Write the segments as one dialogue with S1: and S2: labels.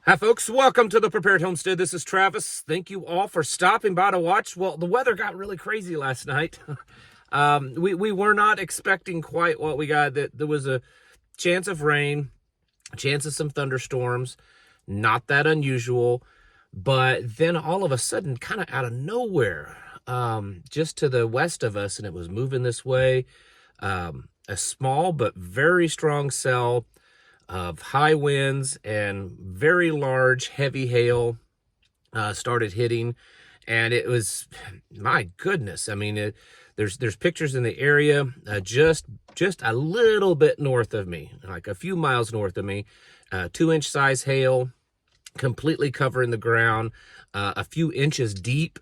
S1: Hi, folks. Welcome to the Prepared Homestead. This is Travis. Thank you all for stopping by to watch. Well, the weather got really crazy last night. We were not expecting quite what we got. There was a chance of rain, a chance of some thunderstorms. Not that unusual. But then all of a sudden, kind of out of nowhere, just to the west of us, and it was moving this way, a small but very strong cell of high winds and very large, heavy hail started hitting, and it was, my goodness. I mean, there's pictures in the area, just a little bit north of me, like a few miles north of me, 2-inch size hail, completely covering the ground, a few inches deep.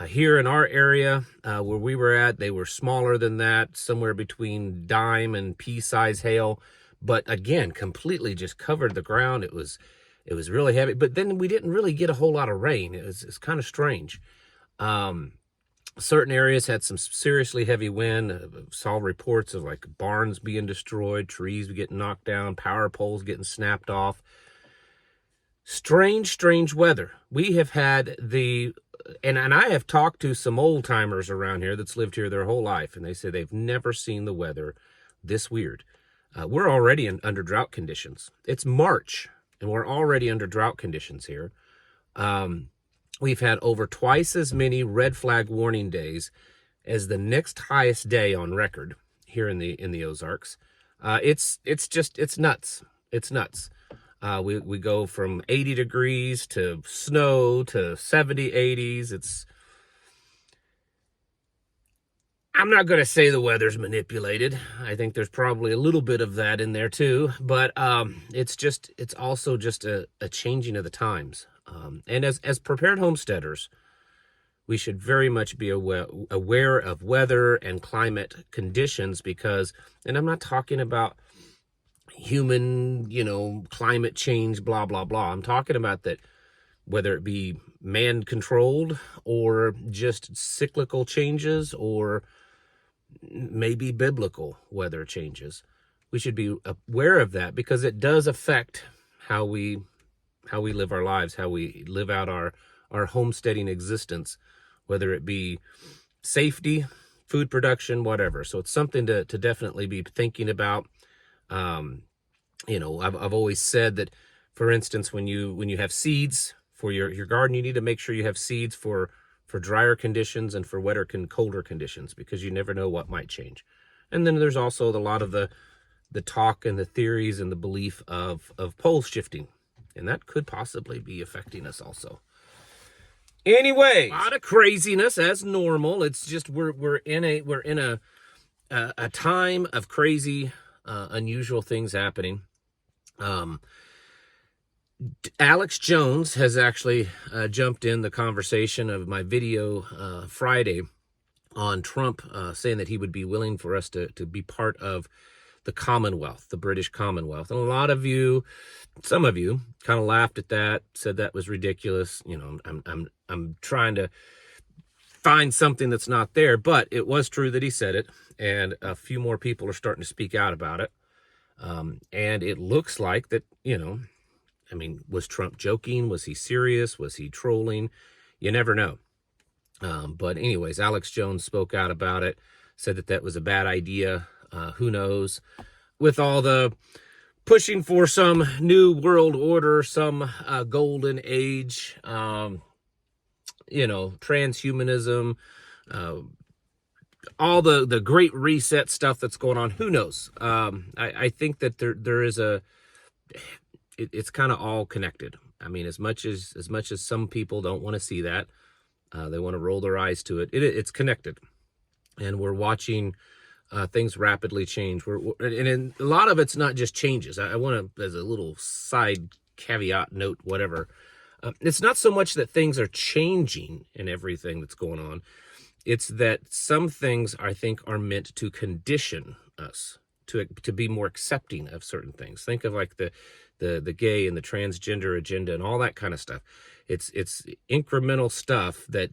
S1: Here in our area, where we were at, they were smaller than that, somewhere between dime and pea-size hail. But again, completely just covered the ground. It was really heavy. But then we didn't really get a whole lot of rain. It's kind of strange. Certain areas had some seriously heavy wind. Saw reports of like barns being destroyed, trees getting knocked down, power poles getting snapped off. Strange weather. We have had and I have talked to some old timers around here that's lived here their whole life, and they say they've never seen the weather this weird. We're already under drought conditions. It's March, and we're already under drought conditions here. We've had over twice as many red flag warning days as the next highest day on record here in the Ozarks. It's nuts. It's nuts. We go from 80 degrees to snow to 70, 80s. I'm not going to say the weather's manipulated. I think there's probably a little bit of that in there too, but it's also just a changing of the times. And as prepared homesteaders, we should very much be aware of weather and climate conditions and I'm not talking about human, climate change, blah, blah, blah. I'm talking about that, whether it be man-controlled or just cyclical changes or maybe biblical weather changes. We should be aware of that because it does affect how we live our lives, how we live out our homesteading existence, whether it be safety, food production, whatever. So it's something to definitely be thinking about. I've always said that, for instance, when you have seeds for your garden, you need to make sure you have seeds for drier conditions and for wetter and colder conditions, because you never know what might change. And then there's also a lot of the talk and the theories and the belief of pole shifting, and that could possibly be affecting us also. Anyway, a lot of craziness as normal. It's just we're in a time of crazy, unusual things happening. Alex Jones has actually jumped in the conversation of my video Friday on Trump saying that he would be willing for us to be part of the Commonwealth, the British Commonwealth. And a lot of you, some of you, kind of laughed at that, said that was ridiculous. I'm trying to find something that's not there, but it was true that he said it, and a few more people are starting to speak out about it. And it looks like that, was Trump joking? Was he serious? Was he trolling? You never know. But anyways, Alex Jones spoke out about it, said that was a bad idea. Who knows? With all the pushing for some new world order, some golden age, transhumanism, all the great reset stuff that's going on. Who knows? I think that there is it's kind of all connected. I mean, as much as some people don't want to see that, they want to roll their eyes to it. It's connected, and we're watching things rapidly change. And a lot of it's not just changes. I want to, as a little side caveat note, whatever. It's not so much that things are changing in everything that's going on. It's that some things, I think, are meant to condition us to be more accepting of certain things. Think of like the gay and the transgender agenda and all that kind of stuff. It's incremental stuff that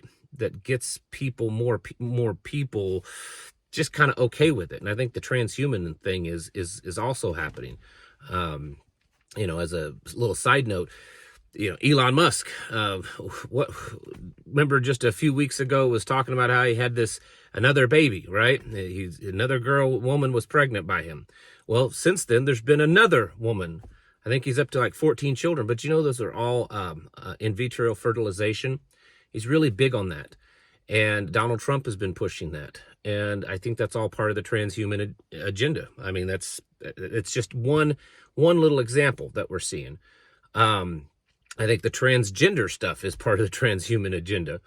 S1: gets people more people just kind of okay with it. And I think the transhuman thing is also happening. As a little side note, Elon Musk, what remember just a few weeks ago was talking about how he had another baby, right? Another woman was pregnant by him. Well, since then there's been another woman. I think he's up to like 14 children, but those are all in vitro fertilization. He's really big on that, and Donald Trump has been pushing that, and I think that's all part of the transhuman agenda. I mean, it's just one little example that we're seeing. I think the transgender stuff is part of the transhuman agenda.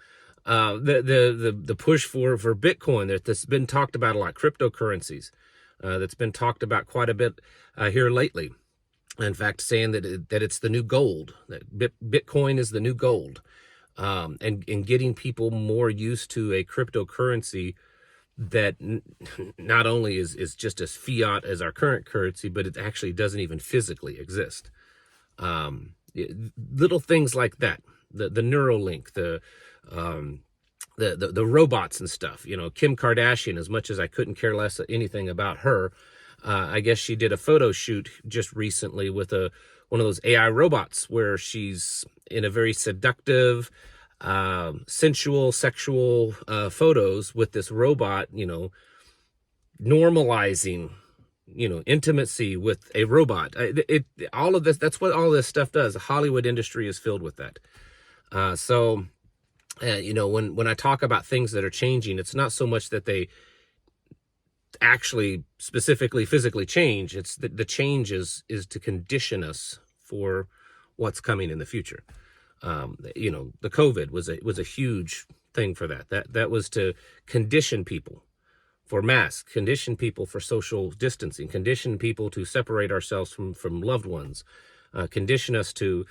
S1: The push for Bitcoin that's been talked about a lot, cryptocurrencies, that's been talked about quite a bit here lately. In fact, saying that it's the new gold, that Bitcoin is the new gold, and getting people more used to a cryptocurrency that not only is just as fiat as our current currency, but it actually doesn't even physically exist. Little things like that, the Neuralink, the robots and stuff. Kim Kardashian, as much as I couldn't care less anything about her, I guess she did a photo shoot just recently with one of those AI robots where she's in a very seductive, sensual, sexual photos with this robot, normalizing intimacy with a robot. All of this, that's what all this stuff does. The Hollywood industry is filled with that. So when I talk about things that are changing, it's not so much that they actually specifically physically change. It's the change is to condition us for what's coming in the future. The COVID was a huge thing for that. That was to condition people for masks, condition people for social distancing, condition people to separate ourselves from loved ones, condition us to,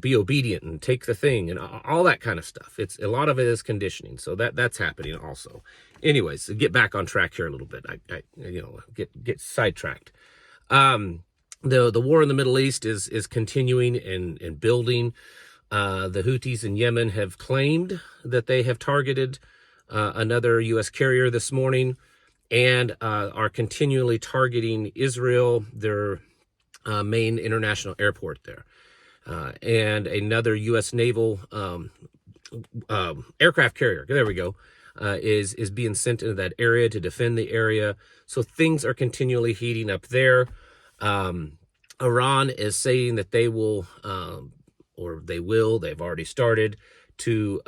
S1: be obedient and take the thing and all that kind of stuff. It's a lot of it is conditioning. So that's happening also. Anyways, to get back on track here a little bit, I get sidetracked. The war in the Middle East is continuing and building. The Houthis in Yemen have claimed that they have targeted another U.S. carrier this morning, and are continually targeting Israel, their main international airport there, and another U.S. naval aircraft carrier. There we go. Is being sent into that area to defend the area. So things are continually heating up there. Iran is saying that they will, they've already started to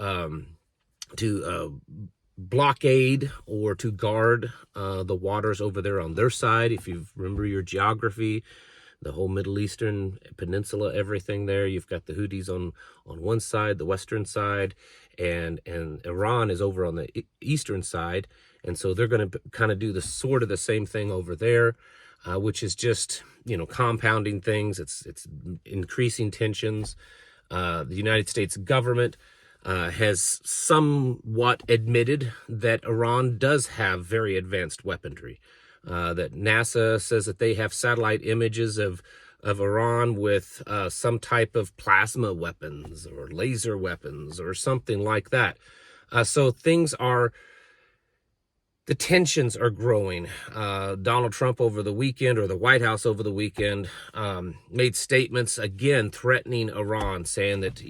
S1: blockade or to guard the waters over there on their side. If you remember your geography, the whole Middle Eastern peninsula, everything there, you've got the Houthis on one side, the western side, and Iran is over on the eastern side. And so they're going to kind of do the sort of the same thing over there, which is just, compounding things. It's increasing tensions. The United States government has somewhat admitted that Iran does have very advanced weaponry. That NASA says that they have satellite images of Iran with some type of plasma weapons or laser weapons or something like that. So the tensions are growing. Donald Trump over the weekend, or the White House over the weekend, made statements again threatening Iran, saying that,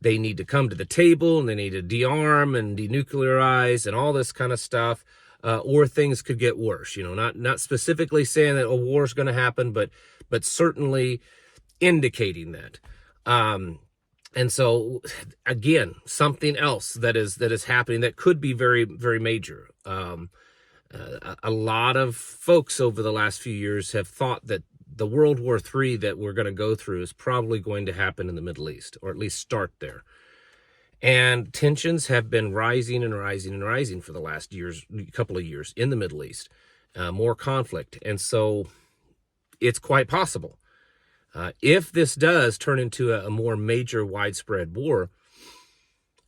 S1: they need to come to the table and they need to dearm and denuclearize and all this kind of stuff, or things could get worse. Not specifically saying that a war is going to happen, but certainly indicating that. And so, again, something else that is happening that could be very, very major. A lot of folks over the last few years have thought that the World War III that we're going to go through is probably going to happen in the Middle East, or at least start there. And tensions have been rising and rising and rising for the last couple of years in the Middle East. More conflict. And so it's quite possible. If this does turn into a more major widespread war,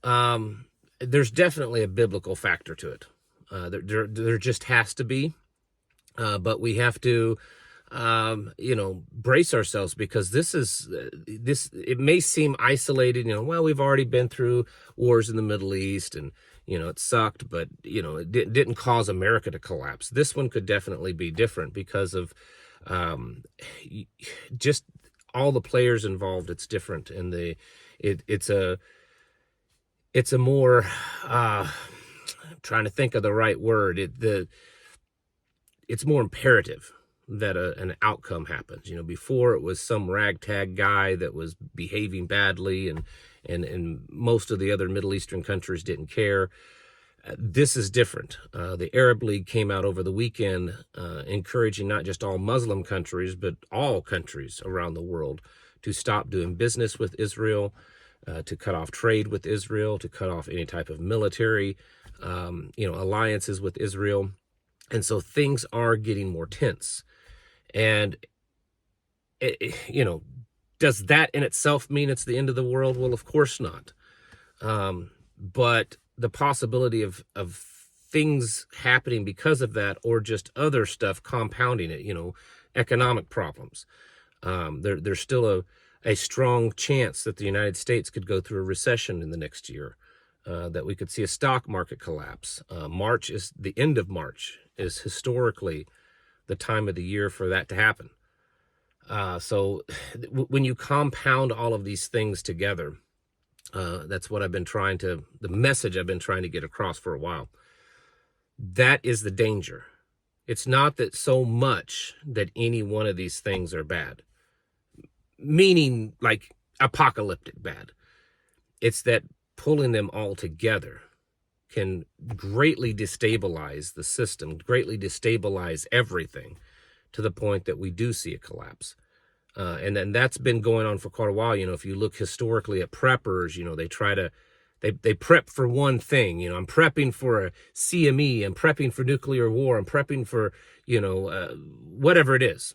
S1: there's definitely a biblical factor to it. There just has to be. But we have to, brace ourselves, because it may seem isolated. We've already been through wars in the Middle East, and, it sucked, but, it didn't cause America to collapse. This one could definitely be different because of just all the players involved, it's different, and it's a more I'm trying to think of the right word. It's more imperative that an outcome happens. You know, before it was some ragtag guy that was behaving badly, and most of the other Middle Eastern countries didn't care. This is different. The Arab League came out over the weekend encouraging not just all Muslim countries, but all countries around the world to stop doing business with Israel, to cut off trade with Israel, to cut off any type of military, alliances with Israel. And so things are getting more tense. And, does that in itself mean it's the end of the world? Well, of course not. But the possibility of things happening because of that, or just other stuff compounding it, economic problems. There's still a strong chance that the United States could go through a recession in the next year, that we could see a stock market collapse. The end of March is historically the time of the year for that to happen. So when you compound all of these things together, that's what the message I've been trying to get across for a while. That is the danger. It's not that so much that any one of these things are bad, meaning like apocalyptic bad. It's that pulling them all together can greatly destabilize the system, greatly destabilize everything, to the point that we do see a collapse. And then that's been going on for quite a while. If you look historically at preppers, they prep for one thing. I'm prepping for a CME, I'm prepping for nuclear war, I'm prepping for, whatever it is.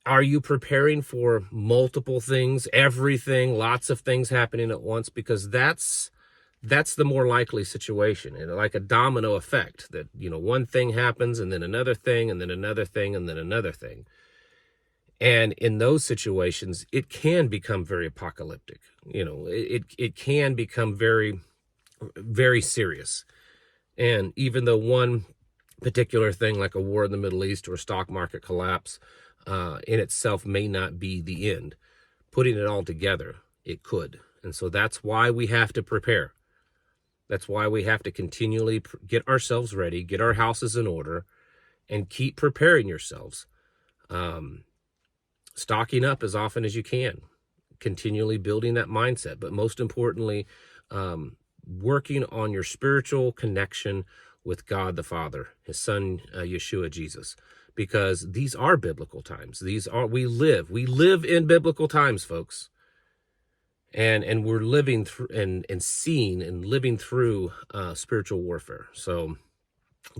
S1: Are you preparing for multiple things, everything, lots of things happening at once? Because that's the more likely situation, and like a domino effect, that, one thing happens and then another thing and then another thing and then another thing. And in those situations, it can become very apocalyptic. It can become very, very serious. And even though one particular thing, like a war in the Middle East or a stock market collapse, in itself may not be the end, putting it all together, it could. And so that's why we have to prepare. That's why we have to continually get ourselves ready, get our houses in order, and keep preparing yourselves. Stocking up as often as you can, continually building that mindset, but most importantly, working on your spiritual connection with God the Father, his son, Yeshua, Jesus, because these are biblical times. We live in biblical times, folks. And we're living through and seeing and living through spiritual warfare. So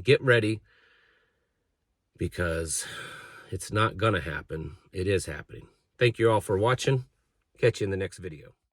S1: get ready, because it's not going to happen. It is happening. Thank you all for watching. Catch you in the next video.